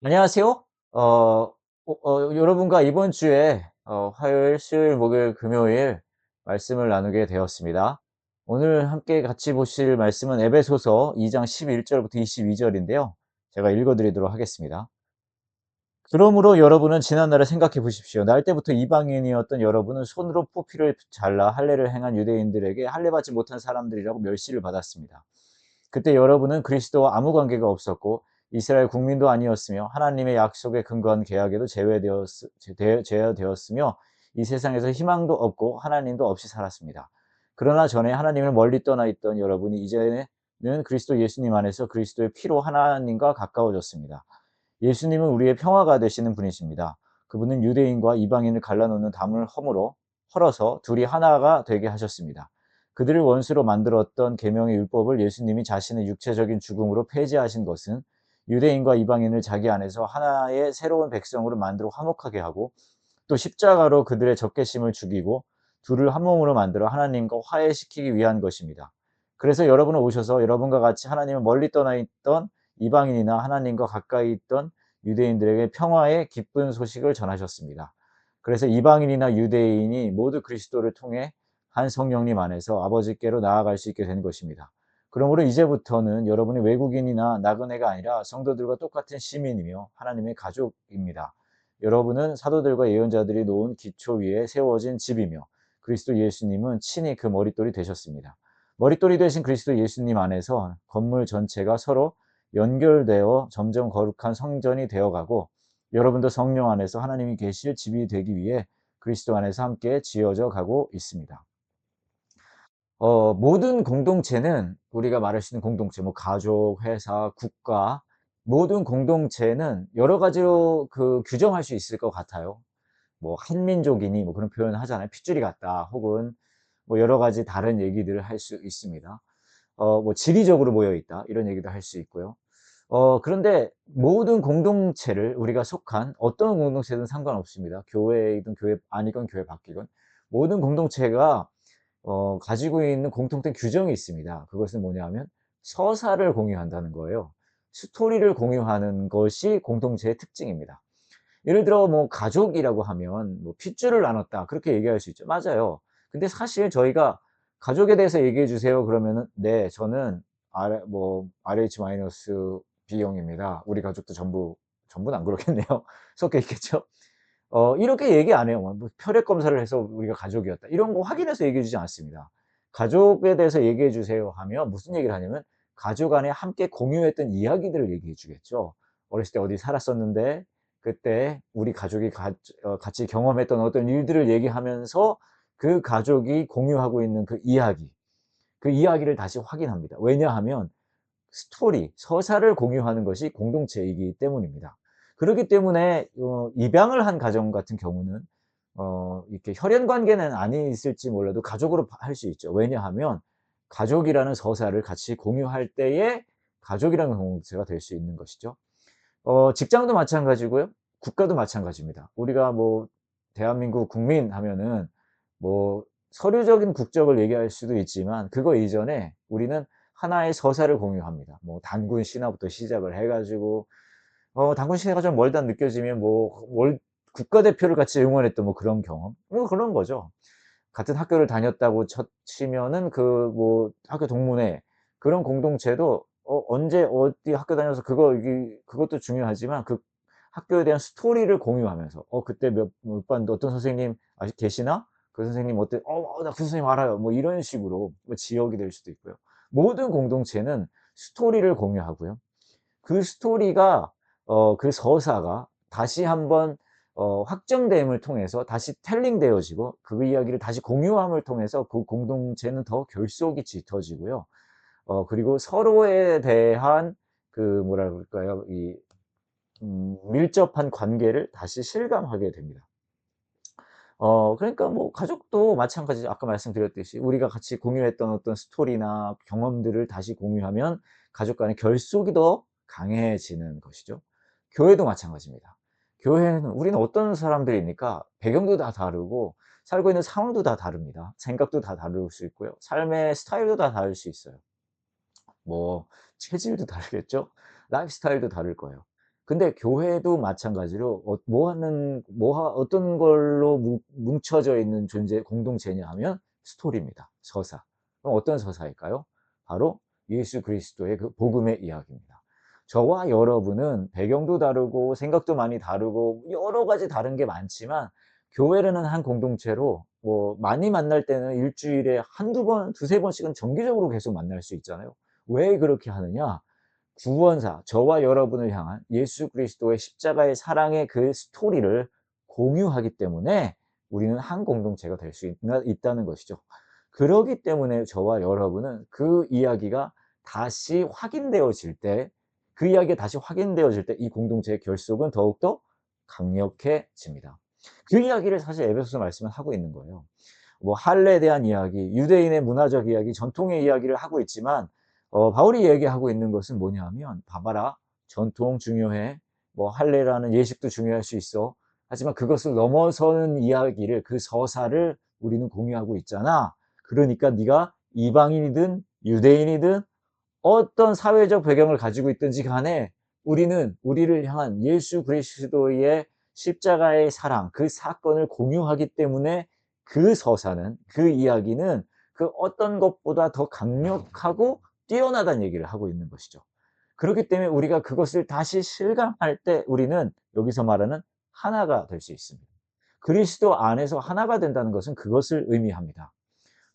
안녕하세요. 여러분과 이번 주에 화요일, 수요일, 목요일, 금요일 말씀을 나누게 되었습니다. 오늘 함께 같이 보실 말씀은 에베소서 2장 11 절부터 22 절인데요. 제가 읽어 드리도록 하겠습니다. 그러므로 여러분은 지난날을 생각해 보십시오. 날 때부터 이방인이었던 여러분은 손으로 포피를 잘라 할례를 행한 유대인들에게 할례받지 못한 사람들이라고 멸시를 받았습니다. 그때 여러분은 그리스도와 아무 관계가 없었고 이스라엘 국민도 아니었으며 하나님의 약속에 근거한 계약에도 제외되었으며 이 세상에서 희망도 없고 하나님도 없이 살았습니다. 그러나 전에 하나님을 멀리 떠나 있던 여러분이 이제는 그리스도 예수님 안에서 그리스도의 피로 하나님과 가까워졌습니다. 예수님은 우리의 평화가 되시는 분이십니다. 그분은 유대인과 이방인을 갈라놓는 담을 헐어서 둘이 하나가 되게 하셨습니다. 그들을 원수로 만들었던 계명의 율법을 예수님이 자신의 육체적인 죽음으로 폐지하신 것은 유대인과 이방인을 자기 안에서 하나의 새로운 백성으로 만들어 화목하게 하고 또 십자가로 그들의 적개심을 죽이고 둘을 한 몸으로 만들어 하나님과 화해시키기 위한 것입니다. 그래서 여러분은 오셔서 여러분과 같이 하나님을 멀리 떠나 있던 이방인이나 하나님과 가까이 있던 유대인들에게 평화의 기쁜 소식을 전하셨습니다. 그래서 이방인이나 유대인이 모두 그리스도를 통해 한 성령님 안에서 아버지께로 나아갈 수 있게 된 것입니다. 그러므로 이제부터는 여러분이 외국인이나 나그네가 아니라 성도들과 똑같은 시민이며 하나님의 가족입니다. 여러분은 사도들과 예언자들이 놓은 기초 위에 세워진 집이며 그리스도 예수님은 친히 그 머릿돌이 되셨습니다. 머릿돌이 되신 그리스도 예수님 안에서 건물 전체가 서로 연결되어 점점 거룩한 성전이 되어가고 여러분도 성령 안에서 하나님이 계실 집이 되기 위해 그리스도 안에서 함께 지어져 가고 있습니다. 모든 공동체는 우리가 말할 수 있는 공동체, 뭐 가족, 회사, 국가, 모든 공동체는 여러 가지로 규정할 수 있을 것 같아요. 뭐 한민족이니 뭐 그런 표현을 하잖아요. 핏줄이 같다 혹은 뭐 여러 가지 다른 얘기들을 할 수 있습니다. 뭐 지리적으로 모여 있다 이런 얘기도 할 수 있고요. 그런데 모든 공동체를 우리가 속한 어떤 공동체든 상관없습니다. 교회이든 교회 아니건 교회 밖이건 모든 공동체가 가지고 있는 공통된 규정이 있습니다. 그것은 뭐냐 하면 서사를 공유한다는 거예요. 스토리를 공유하는 것이 공동체의 특징입니다. 예를 들어 뭐 가족이라고 하면 뭐 핏줄을 나눴다 그렇게 얘기할 수 있죠. 맞아요. 근데 사실 저희가 가족에 대해서 얘기해 주세요 그러면은 "네 저는 RH- B형입니다. 우리 가족도 전부는 안 그렇겠네요. 섞여 있겠죠." 이렇게 얘기 안 해요. 뭐 혈액 검사를 해서 우리가 가족이었다. 이런 거 확인해서 얘기해 주지 않습니다. "가족에 대해서 얘기해 주세요." 하면 무슨 얘기를 하냐면 가족 안에 함께 공유했던 이야기들을 얘기해 주겠죠. "어렸을 때 어디 살았었는데 그때 우리 가족이 같이 경험했던 어떤 일들을 얘기하면서 그 가족이 공유하고 있는 그 이야기를 다시 확인합니다. 왜냐하면 서사를 공유하는 것이 공동체이기 때문입니다. 그렇기 때문에 입양을 한 가정 같은 경우는 이렇게 혈연 관계는 아니 있을지 몰라도 가족으로 할 수 있죠. 왜냐하면 가족이라는 서사를 같이 공유할 때에 가족이라는 공동체가 될 수 있는 것이죠. 직장도 마찬가지고요. 국가도 마찬가지입니다. 우리가 뭐 대한민국 국민 하면은 뭐 서류적인 국적을 얘기할 수도 있지만 그거 이전에 우리는 하나의 서사를 공유합니다. 뭐 단군 신화부터 시작을 해 가지고 단군 신화가 좀 멀다 느껴지면 뭐 월 국가대표를 같이 응원했던 뭐 그런 경험 뭐 그런 거죠. 같은 학교를 다녔다고 치면은 뭐 학교 동문회 그런 공동체도 언제 어디 학교 다녀서 그것도 중요하지만 그 학교에 대한 스토리를 공유하면서 그때 몇 반 어떤 선생님 아직 계시나? 그 선생님 어때? 나 그 선생님 알아요." 뭐 이런 식으로 뭐 지역이 될 수도 있고요. 모든 공동체는 스토리를 공유하고요. 그 스토리가 그 서사가 다시 한번 확정됨을 통해서 다시 텔링 되어지고 그 이야기를 다시 공유함을 통해서 그 공동체는 더 결속이 짙어지고요. 그리고 서로에 대한 뭐라 그럴까요? 밀접한 관계를 다시 실감하게 됩니다. 그러니까 뭐 가족도 마찬가지죠. 아까 말씀드렸듯이 우리가 같이 공유했던 어떤 스토리나 경험들을 다시 공유하면 가족 간의 결속이 더 강해지는 것이죠. 교회도 마찬가지입니다. 교회는 우리는 어떤 사람들이니까 배경도 다 다르고 살고 있는 상황도 다 다릅니다. 생각도 다 다를 수 있고요. 삶의 스타일도 다 다를 수 있어요. 뭐 체질도 다르겠죠. 라이프 스타일도 다를 거예요. 근데 교회도 마찬가지로 뭐 하는 어떤 걸로 뭉쳐져 있는 존재 공동체냐 하면 스토리입니다. 서사. 그럼 어떤 서사일까요? 바로 예수 그리스도의 그 복음의 이야기입니다. 저와 여러분은 배경도 다르고 생각도 많이 다르고 여러 가지 다른 게 많지만 교회라는 한 공동체로 뭐 많이 만날 때는 일 주일에 한두 번, 두세 번씩은 정기적으로 계속 만날 수 있잖아요. 왜 그렇게 하느냐? 구원사, 저와 여러분을 향한 예수 그리스도의 십자가의 사랑의 그 스토리를 공유하기 때문에 우리는 한 공동체가 될 수 있다는 것이죠. 그러기 때문에 저와 여러분은 그 이야기가 다시 확인되어질 때, 그 이야기가 다시 확인되어질 때 이 공동체의 결속은 더욱더 강력해집니다. 그 이야기를 사실 에베소서 말씀은 하고 있는 거예요. 뭐 할례에 대한 이야기, 유대인의 문화적 이야기, 전통의 이야기를 하고 있지만 바울이 얘기하고 있는 것은 뭐냐 하면 "봐봐라. 전통 중요해. 뭐 할례라는 예식도 중요할 수 있어. 하지만 그것을 넘어서는 이야기를 그 서사를 우리는 공유하고 있잖아. 그러니까 네가 이방인이든 유대인이든 어떤 사회적 배경을 가지고 있든지 간에 우리는 우리를 향한 예수 그리스도의 십자가의 사랑 그 사건을 공유하기 때문에 그 서사는 그 이야기는 그 어떤 것보다 더 강력하고 뛰어나다는 얘기를 하고 있는 것이죠. 그렇기 때문에 우리가 그것을 다시 실감할 때 우리는 여기서 말하는 하나가 될 수 있습니다. 그리스도 안에서 하나가 된다는 것은 그것을 의미합니다.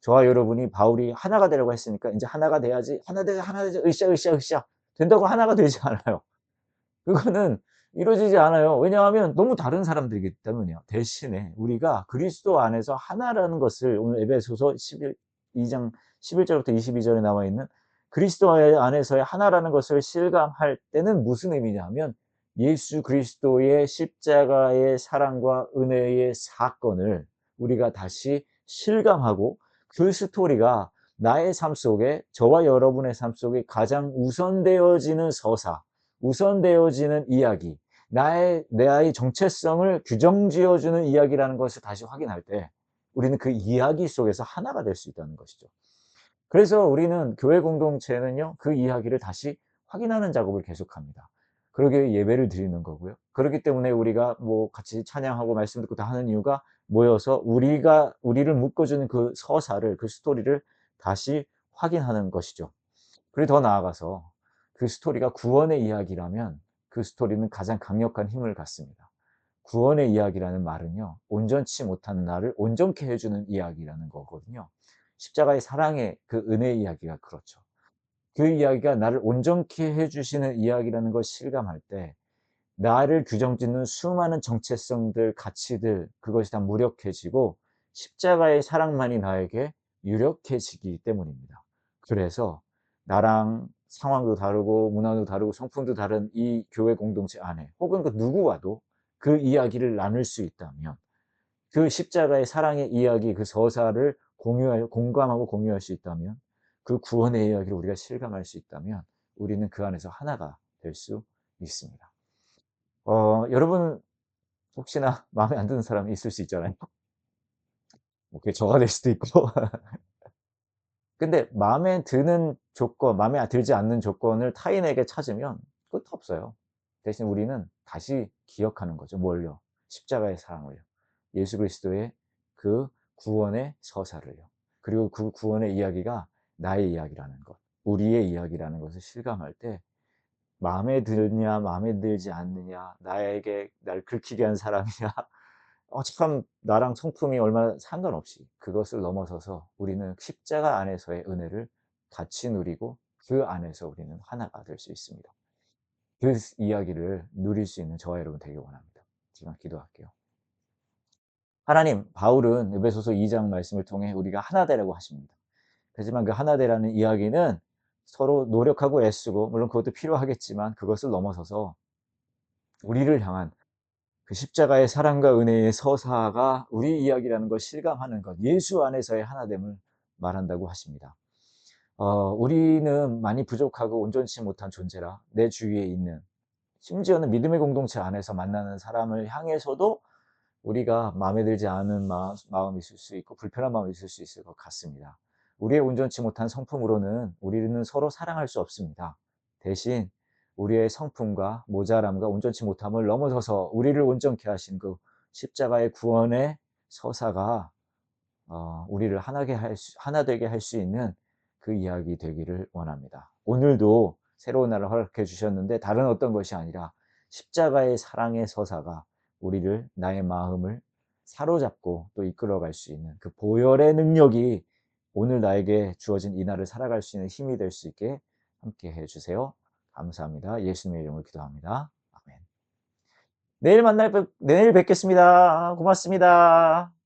저와 여러분이 바울이 하나가 되라고 했으니까 인제 하나가 돼야지, 하나 되자, 하나 되자, 으쌰, 으쌰, 으쌰 된다고 하나가 되지 않아요. 그거는 이루어지지 않아요. 왜냐하면 너무 다른 사람들이기 때문이에요. 대신에 우리가 그리스도 안에서 하나라는 것을 오늘 에베소서 2장 11 절부터 22 절에 나와 있는 그리스도 안에서의 하나라는 것을 실감할 때는 무슨 의미냐 하면 예수 그리스도의 십자가의 사랑과 은혜의 사건을 우리가 다시 실감하고 그 스토리가 나의 삶 속에 저와 여러분의 삶 속에 가장 우선되어지는 서사, 우선되어지는 이야기, 나의 정체성을 규정지어 주는 이야기라는 것을 다시 확인할 때 우리는 그 이야기 속에서 하나가 될 수 있다는 것이죠. 그래서 우리는 교회 공동체는요. 그 이야기를 다시 확인하는 작업을 계속합니다. 그러기 위해 예배를 드리는 거고요. 그렇기 때문에 우리가 뭐 같이 찬양하고 말씀 듣고 다 하는 이유가 모여서 우리를 묶어 주는 그 서사를 그 스토리를 다시 확인하는 것이죠. 그리고 더 나아가서 그 스토리가 구원의 이야기라면 그 스토리는 가장 강력한 힘을 갖습니다. 구원의 이야기라는 말은요. 온전치 못한 나를 온전케 해 주는 이야기라는 거거든요. 십자가의 사랑의 그 은혜의 이야기가 그렇죠. 그 이야기가 나를 온전케 해 주시는 이야기라는 걸 실감할 때 나를 규정짓는 수많은 정체성들, 가치들 그것이 다 무력해지고 십자가의 사랑만이 나에게 유력해지기 때문입니다. 그래서 나랑 상황도 다르고 문화도 다르고 성품도 다른 이 교회 공동체 안에 혹은 그 누구와도 그 이야기를 나눌 수 있다면 그 십자가의 사랑의 이야기 그 서사를 공감하고 공유할 수 있다면 그 구원의 이야기를 우리가 실감할 수 있다면 우리는 그 안에서 하나가 될 수 있습니다. 여러분 혹시나 마음에 안 드는 사람이 있을 수 있잖아요. 뭐 그게 저가 될 수도 있고. 근데 마음에 드는 조건, 마음에 들지 않는 조건을 타인에게 찾으면 끝도 없어요. 대신 우리는 다시 기억하는 거죠. 뭘요? 십자가의 사랑을요. 예수 그리스도의 그 구원의 서사를요. 그리고 그 구원의 이야기가 나의 이야기라는 것, 우리의 이야기라는 것을 실감할 때 마음에 드냐 마음에 들지 않느냐, 나에게 날 긁히게 한 사람이냐 참 나랑 성품이 얼마나 상관없이 그것을 넘어서서 우리는 십자가 안에서의 은혜를 같이 누리고 그 안에서 우리는 하나가 될 수 있습니다. 그 이야기를 누릴 수 있는 저와 여러분 되길 원합니다. 지금 기도할게요. 하나님, 바울은 에베소서 2장 말씀을 통해 우리가 하나 되라고 하십니다. 하지만 그 하나 되라는 이야기는 서로 노력하고 애쓰고 물론 그것도 필요하겠지만 그것을 넘어서서 우리를 향한 그 십자가의 사랑과 은혜의 서사가 우리 이야기라는 걸 실감하는 것, 예수 안에서의 하나됨을 말한다고 하십니다. 우리는 많이 부족하고 온전치 못한 존재라 내 주위에 있는 심지어는 믿음의 공동체 안에서 만나는 사람을 향해서도 우리가 마음에 들지 않은 마음이 있을 수 있고 불편한 마음이 있을 수 있을 것 같습니다. 우리의 온전치 못한 성품으로는 우리는 서로 사랑할 수 없습니다. 대신 우리의 성품과 모자람과 온전치 못함을 넘어서서 우리를 온전케 하신 그 십자가의 구원의 서사가 우리를 하나 되게 할 수 있는 그 이야기 되기를 원합니다. 오늘도 새로운 날을 허락해 주셨는데 다른 어떤 것이 아니라 십자가의 사랑의 서사가 우리를 나의 마음을 사로잡고 또 이끌어갈 수 있는 그 보혈의 능력이 오늘 나에게 주어진 이 날을 살아갈 수 있는 힘이 될 수 있게 함께 해 주세요. 감사합니다. 예수님의 이름으로 기도합니다. 아멘. 내일 뵙겠습니다. 고맙습니다.